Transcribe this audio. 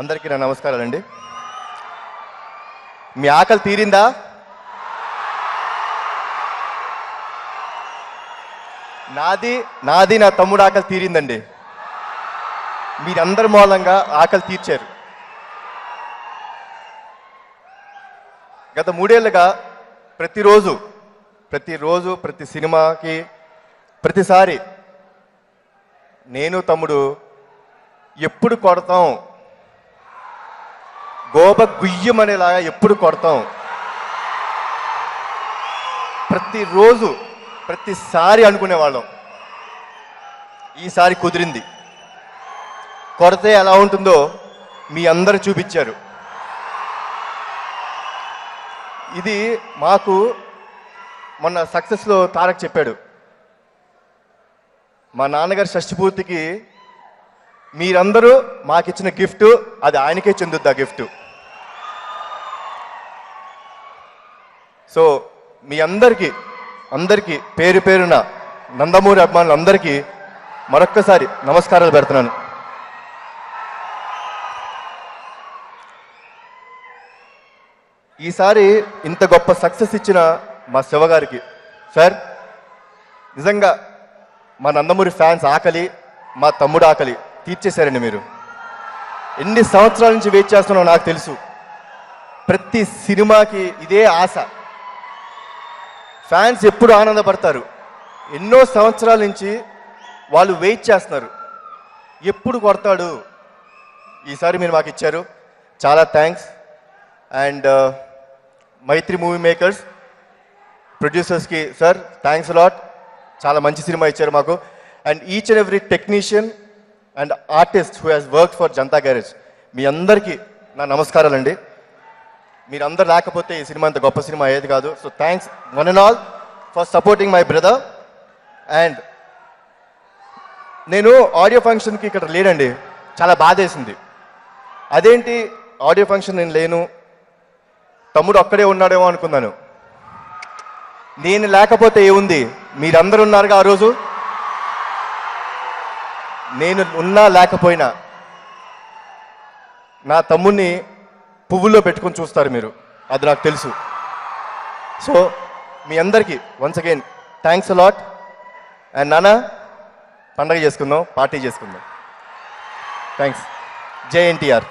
అందరికీ నా నమస్కారాలండి. మీ ఆకలి తీరిందా? నాది నా తమ్ముడు ఆకలి తీరిందండి. మీరందరి మూలంగా ఆకలి తీర్చారు. గత 3 ఏళ్ళుగా ప్రతిరోజు ప్రతి సినిమాకి ప్రతిసారి నేను తమ్ముడు ఎప్పుడు కొడతాం, గోప గుయ్యమనేలాగా ఎప్పుడు కొడతాం, ప్రతిరోజు ప్రతిసారి అనుకునేవాళ్ళం. ఈసారి కుదిరింది. కొడితే ఎలా ఉంటుందో మీ అందరూ చూపించారు. ఇది మాకు మొన్న సక్సెస్లో తారక్ చెప్పాడు, మా నాన్నగారి షష్ఠపూర్తికి మీరందరూ మాకిచ్చిన గిఫ్ట్ అది ఆయనకే చెందుద్ది. ఆ గిఫ్ట్. సో మీ అందరికీ పేరు పేరున నందమూరి అభిమానులందరికీ మరొక్కసారి నమస్కారాలు పెడుతున్నాను. ఈసారి ఇంత గొప్ప సక్సెస్ ఇచ్చిన మా శివ గారికి, సార్ నిజంగా మా నందమూరి ఫ్యాన్స్ ఆకలి, మా తమ్ముడు ఆకలి తీర్చేశారండి. మీరు ఎన్ని సంవత్సరాల నుంచి వెయిట్ చేస్తున్నారో నాకు తెలుసు. ప్రతి సినిమాకి ఇదే ఆశ. ఫ్యాన్స్ ఎప్పుడు ఆనందపడతారు. ఎన్నో సంవత్సరాల నుంచి వాళ్ళు వెయిట్ చేస్తున్నారు, ఎప్పుడు కొడతాడు. ఈసారి మీరు మాకు ఇచ్చారు, చాలా thanks. And Maitri movie makers ప్రొడ్యూసర్స్కి సార్ థ్యాంక్స్ లాట్. చాలా మంచి సినిమా ఇచ్చారు మాకు. And each and every technician and artist who has work for Janatha Garage, మీ అందరికీ నా నమస్కారాలండి. మీరందరూ లేకపోతే ఈ సినిమా అంత గొప్ప సినిమా అయ్యేది కాదు. So thanks one and all for supporting my brother. And నేను ఆడియో ఫంక్షన్కి ఇక్కడ లేనండి, చాలా బాధేసింది. అదేంటి ఆడియో ఫంక్షన్ నేను లేను, తమ్ముడు ఒక్కడే ఉన్నాడేమో అనుకున్నాను. నేను లేకపోతే ఏముంది, మీరందరూ ఉన్నారుగా ఆ రోజు. నేను ఉన్నా లేకపోయినా నా తమ్ముడిని పువ్వుల్లో పెట్టుకొని చూస్తారు మీరు, అది నాకు తెలుసు. సో మీ అందరికీ once again thanks a lot. And నాన్న పండగ చేసుకుందాం, పార్టీ చేసుకుందాం. థ్యాంక్స్. జై ఎన్టీఆర్.